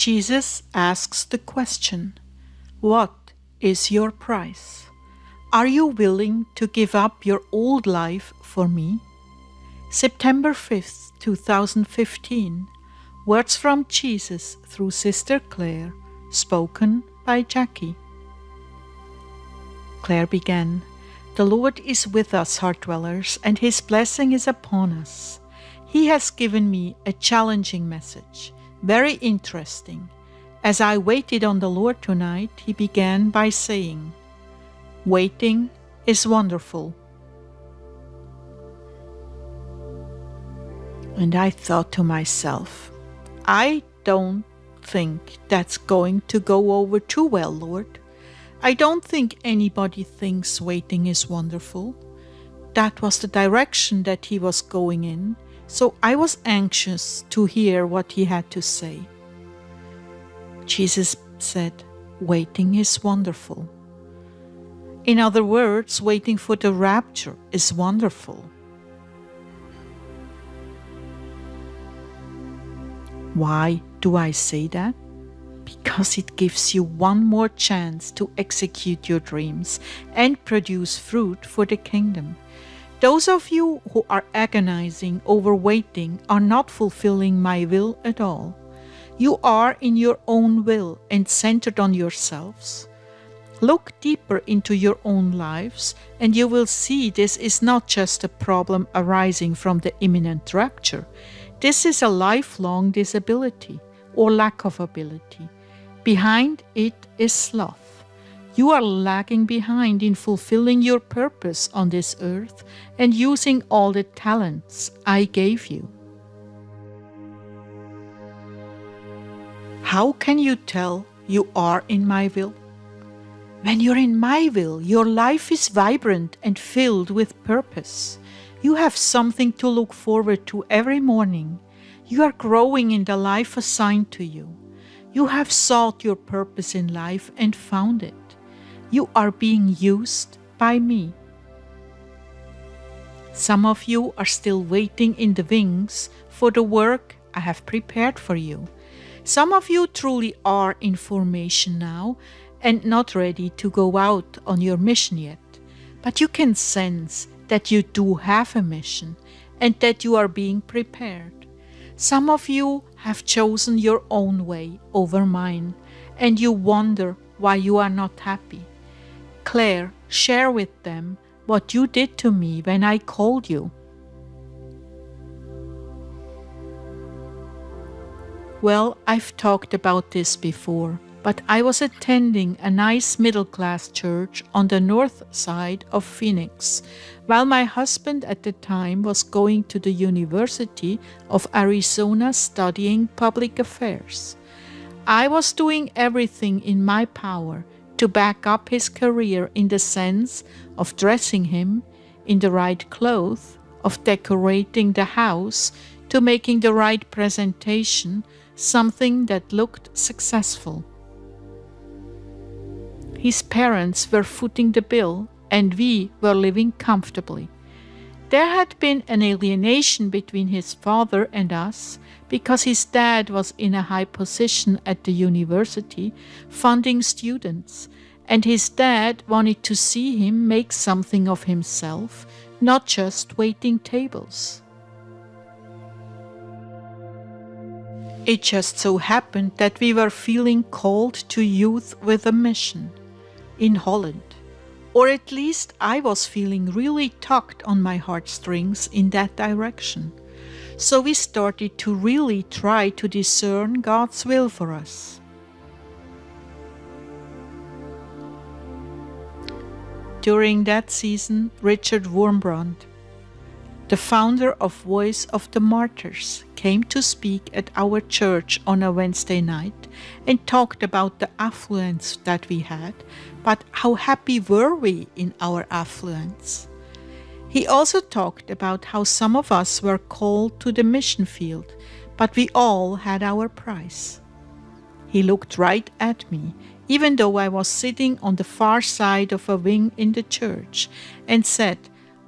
Jesus asks the question, "What is your price? Are you willing to give up your old life for me?" September 5th, 2015. Words from Jesus through Sister Claire, spoken by Jackie. Claire began, "The Lord is with us, heart dwellers, and His blessing is upon us. He has given me a challenging message, very interesting. As I waited on the Lord tonight, He began by saying, 'Waiting is wonderful.'" And I thought to myself, I don't think that's going to go over too well, Lord. I don't think anybody thinks waiting is wonderful. That was the direction that He was going in, so I was anxious to hear what He had to say. Jesus said, "Waiting is wonderful." In other words, waiting for the rapture is wonderful. Why do I say that? Because it gives you one more chance to execute your dreams and produce fruit for the kingdom. Those of you who are agonizing over waiting are not fulfilling my will at all. You are in your own will and centered on yourselves. Look deeper into your own lives, and you will see this is not just a problem arising from the imminent rapture. This is a lifelong disability or lack of ability. Behind it is sloth. You are lagging behind in fulfilling your purpose on this earth and using all the talents I gave you. How can you tell you are in my will? When you're in my will, your life is vibrant and filled with purpose. You have something to look forward to every morning. You are growing in the life assigned to you. You have sought your purpose in life and found it. You are being used by me. Some of you are still waiting in the wings for the work I have prepared for you. Some of you truly are in formation now and not ready to go out on your mission yet. But you can sense that you do have a mission and that you are being prepared. Some of you have chosen your own way over mine, and you wonder why you are not happy. Claire, share with them what you did to me when I called you. Well, I've talked about this before, but I was attending a nice middle-class church on the north side of Phoenix, while my husband at the time was going to the University of Arizona studying public affairs. I was doing everything in my power to back up his career in the sense of dressing him in the right clothes, of decorating the house, to making the right presentation, something that looked successful. His parents were footing the bill, and we were living comfortably. There had been an alienation between his father and us because his dad was in a high position at the university, funding students, and his dad wanted to see him make something of himself, not just waiting tables. It just so happened that we were feeling called to youth with a mission in Holland. Or at least I was feeling really tugged on my heartstrings in that direction. So we started to really try to discern God's will for us. During that season, Richard Wurmbrand, the founder of Voice of the Martyrs, came to speak at our church on a Wednesday night and talked about the affluence that we had, but how happy were we in our affluence. He also talked about how some of us were called to the mission field, but we all had our price. He looked right at me, even though I was sitting on the far side of a wing in the church, and said,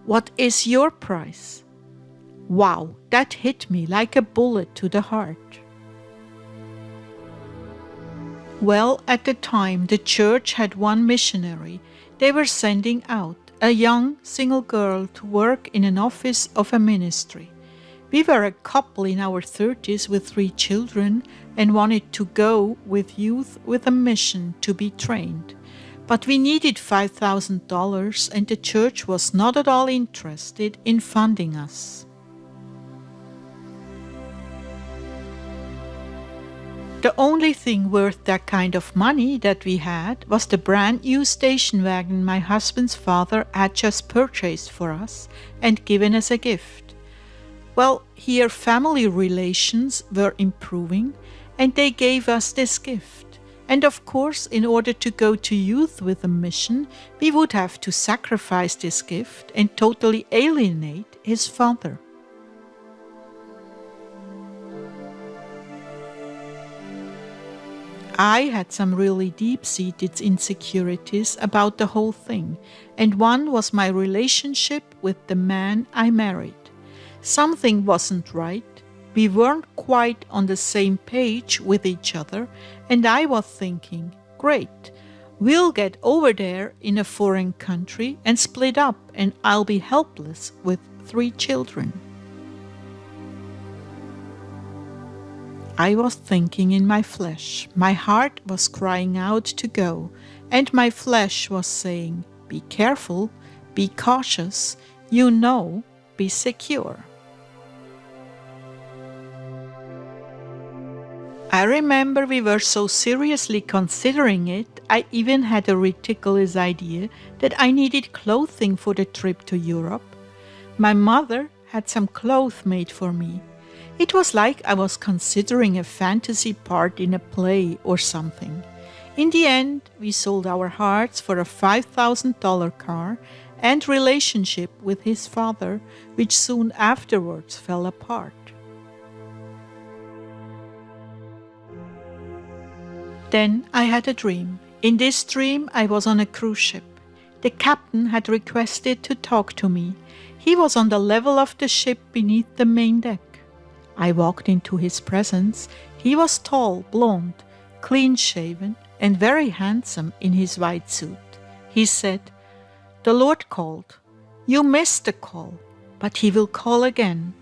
"What is your price?" Wow, that hit me like a bullet to the heart. Well, at the time, the church had one missionary. They were sending out a young single girl to work in an office of a ministry. We were a couple in our 30s with 3 children and wanted to go with youth with a mission to be trained. But we needed $5,000 and the church was not at all interested in funding us. The only thing worth that kind of money that we had was the brand new station wagon my husband's father had just purchased for us and given as a gift. Well, here family relations were improving and they gave us this gift. And of course, in order to go to youth with a mission, we would have to sacrifice this gift and totally alienate his father. I had some really deep-seated insecurities about the whole thing, and one was my relationship with the man I married. Something wasn't right. We weren't quite on the same page with each other, and I was thinking, great, we'll get over there in a foreign country and split up, and I'll be helpless with 3 children. I was thinking in my flesh. My heart was crying out to go, and my flesh was saying, be careful, be cautious, be secure. I remember we were so seriously considering it, I even had a ridiculous idea that I needed clothing for the trip to Europe. My mother had some clothes made for me. It was like I was considering a fantasy part in a play or something. In the end, we sold our hearts for a $5,000 car and relationship with his father, which soon afterwards fell apart. Then I had a dream. In this dream, I was on a cruise ship. The captain had requested to talk to me. He was on the level of the ship beneath the main deck. I walked into his presence. He was tall, blonde, clean-shaven, and very handsome in his white suit. He said, "The Lord called. You missed the call, but He will call again."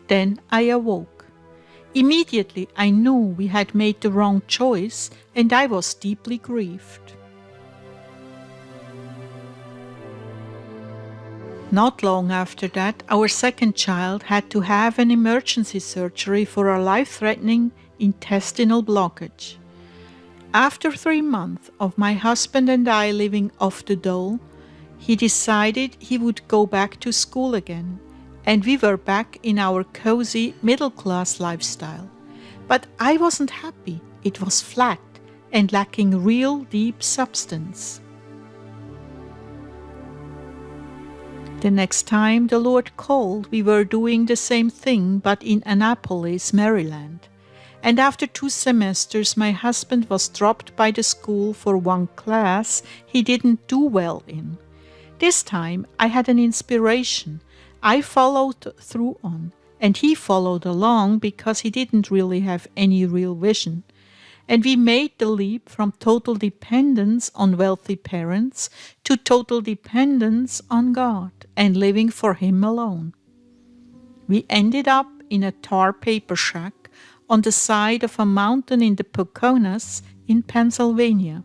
Then I awoke. Immediately I knew we had made the wrong choice, and I was deeply grieved. Not long after that, our second child had to have an emergency surgery for a life-threatening intestinal blockage. After 3 months of my husband and I living off the dole, he decided he would go back to school again, and we were back in our cozy middle-class lifestyle. But I wasn't happy. It was flat and lacking real deep substance. The next time the Lord called, we were doing the same thing, but in Annapolis, Maryland. And after 2 semesters, my husband was dropped by the school for one class he didn't do well in. This time, I had an inspiration. I followed through on, and he followed along because he didn't really have any real vision. And we made the leap from total dependence on wealthy parents to total dependence on God and living for Him alone. We ended up in a tar paper shack on the side of a mountain in the Poconos in Pennsylvania.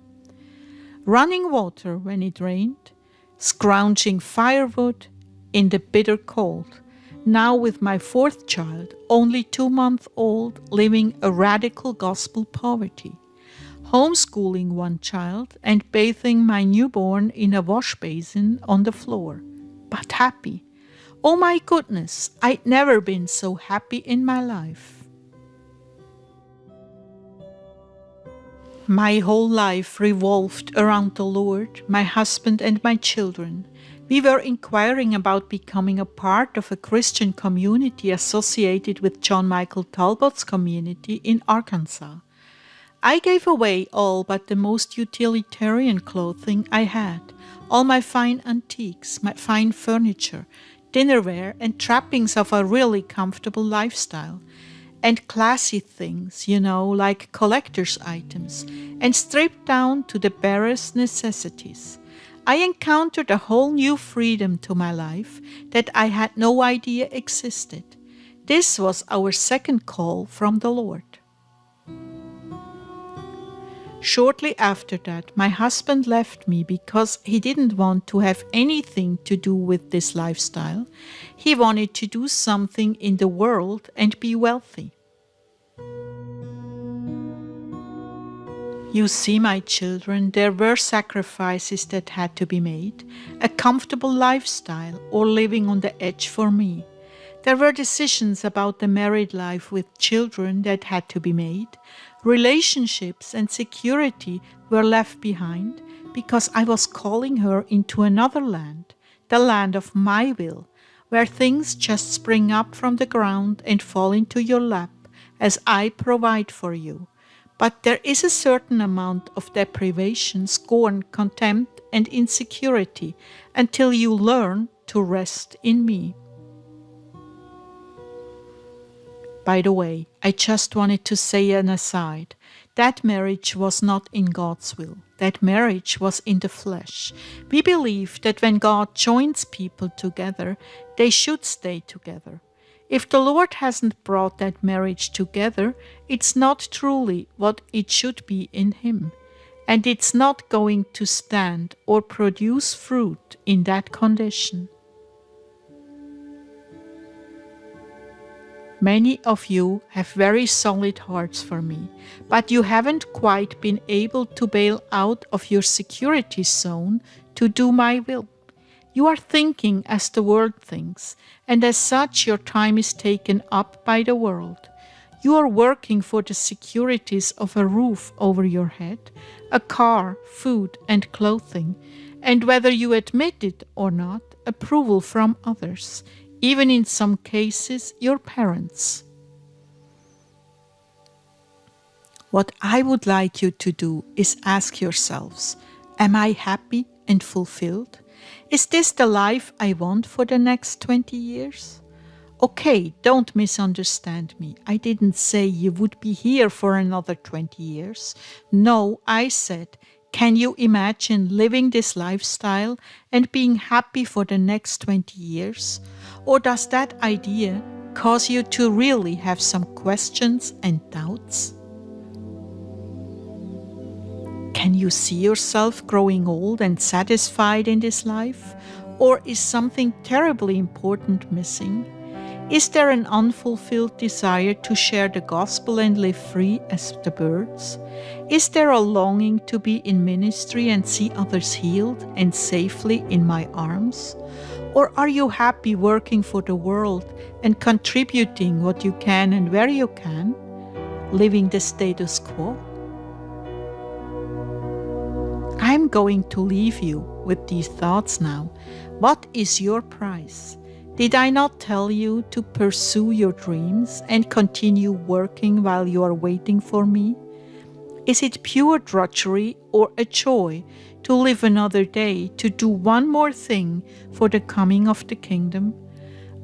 Running water when it rained, scrounging firewood in the bitter cold. Now with my 4th child, only 2 months old, living a radical gospel poverty. Homeschooling 1 child and bathing my newborn in a wash basin on the floor. But happy. Oh my goodness, I'd never been so happy in my life. My whole life revolved around the Lord, my husband and my children. We were inquiring about becoming a part of a Christian community associated with John Michael Talbot's community in Arkansas. I gave away all but the most utilitarian clothing I had, all my fine antiques, my fine furniture, dinnerware, and trappings of a really comfortable lifestyle. and classy things, like collector's items, and stripped down to the barest necessities. I encountered a whole new freedom to my life that I had no idea existed. This was our second call from the Lord. Shortly after that, my husband left me because he didn't want to have anything to do with this lifestyle. He wanted to do something in the world and be wealthy. You see, my children, there were sacrifices that had to be made, a comfortable lifestyle or living on the edge for me. There were decisions about the married life with children that had to be made. Relationships and security were left behind because I was calling her into another land, the land of my will, where things just spring up from the ground and fall into your lap as I provide for you. But there is a certain amount of deprivation, scorn, contempt, and insecurity until you learn to rest in me. By the way, I just wanted to say an aside. That marriage was not in God's will. That marriage was in the flesh. We believe that when God joins people together, they should stay together. If the Lord hasn't brought that marriage together, it's not truly what it should be in Him. And it's not going to stand or produce fruit in that condition. Many of you have very solid hearts for me, but you haven't quite been able to bail out of your security zone to do my will. You are thinking as the world thinks, and as such your time is taken up by the world. You are working for the securities of a roof over your head, a car, food, and clothing, and whether you admit it or not, approval from others, even in some cases your parents. What I would like you to do is ask yourselves, am I happy and fulfilled? Is this the life I want for the next 20 years? Okay, don't misunderstand me. I didn't say you would be here for another 20 years. No, I said, can you imagine living this lifestyle and being happy for the next 20 years? Or does that idea cause you to really have some questions and doubts? Can you see yourself growing old and satisfied in this life? Or is something terribly important missing? Is there an unfulfilled desire to share the gospel and live free as the birds? Is there a longing to be in ministry and see others healed and safely in my arms? Or are you happy working for the world and contributing what you can and where you can, living the status quo? I'm going to leave you with these thoughts now. What is your price? Did I not tell you to pursue your dreams and continue working while you are waiting for me? Is it pure drudgery or a joy to live another day, to do one more thing for the coming of the kingdom?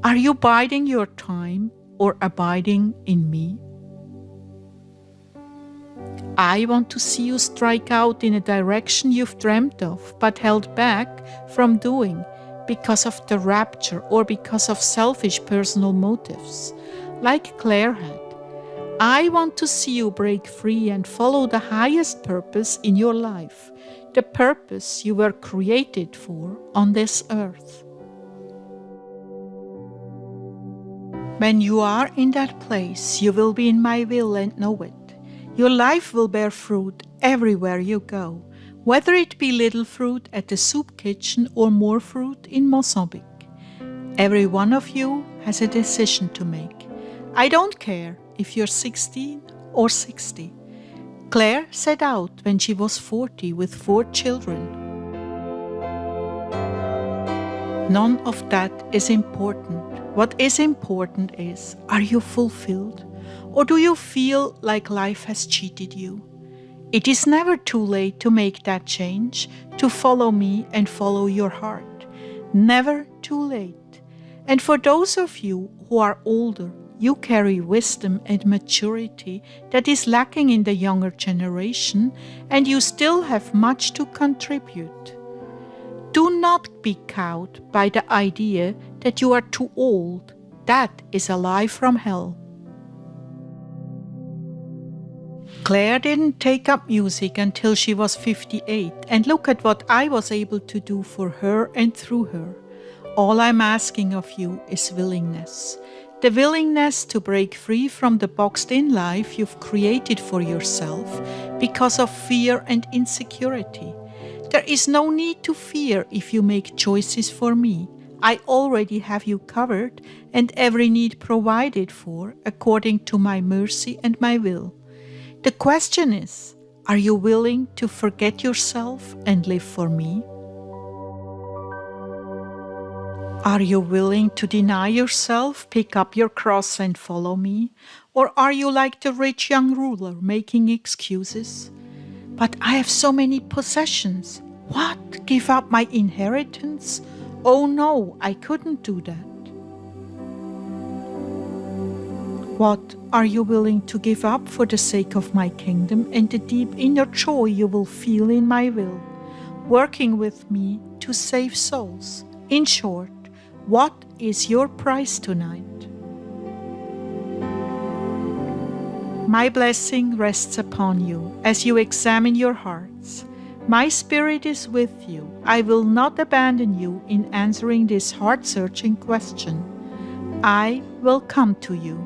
Are you biding your time or abiding in me? I want to see you strike out in a direction you've dreamt of but held back from doing because of the rapture or because of selfish personal motives, like Claire had. I want to see you break free and follow the highest purpose in your life, the purpose you were created for on this earth. When you are in that place, you will be in my will and know it. Your life will bear fruit everywhere you go, whether it be little fruit at the soup kitchen or more fruit in Mozambique. Every one of you has a decision to make. I don't care if you're 16 or 60. Claire set out when she was 40 with 4 children. None of that is important. What is important is, are you fulfilled? Or do you feel like life has cheated you? It is never too late to make that change, to follow me and follow your heart. Never too late. And for those of you who are older, You carry wisdom and maturity that is lacking in the younger generation, and you still have much to contribute. Do not be cowed by the idea that you are too old. That is a lie from hell. Claire didn't take up music until she was 58, and look at what I was able to do for her and through her. All I'm asking of you is willingness. The willingness to break free from the boxed-in life you've created for yourself because of fear and insecurity. There is no need to fear if you make choices for me. I already have you covered and every need provided for according to my mercy and my will. The question is, are you willing to forget yourself and live for me? Are you willing to deny yourself, pick up your cross and follow me? Or are you like the rich young ruler making excuses? But I have so many possessions. What? Give up my inheritance? Oh no, I couldn't do that. What are you willing to give up for the sake of my kingdom and the deep inner joy you will feel in my will, working with me to save souls? In short, what is your price tonight? My blessing rests upon you as you examine your hearts. My spirit is with you. I will not abandon you in answering this heart-searching question. I will come to you.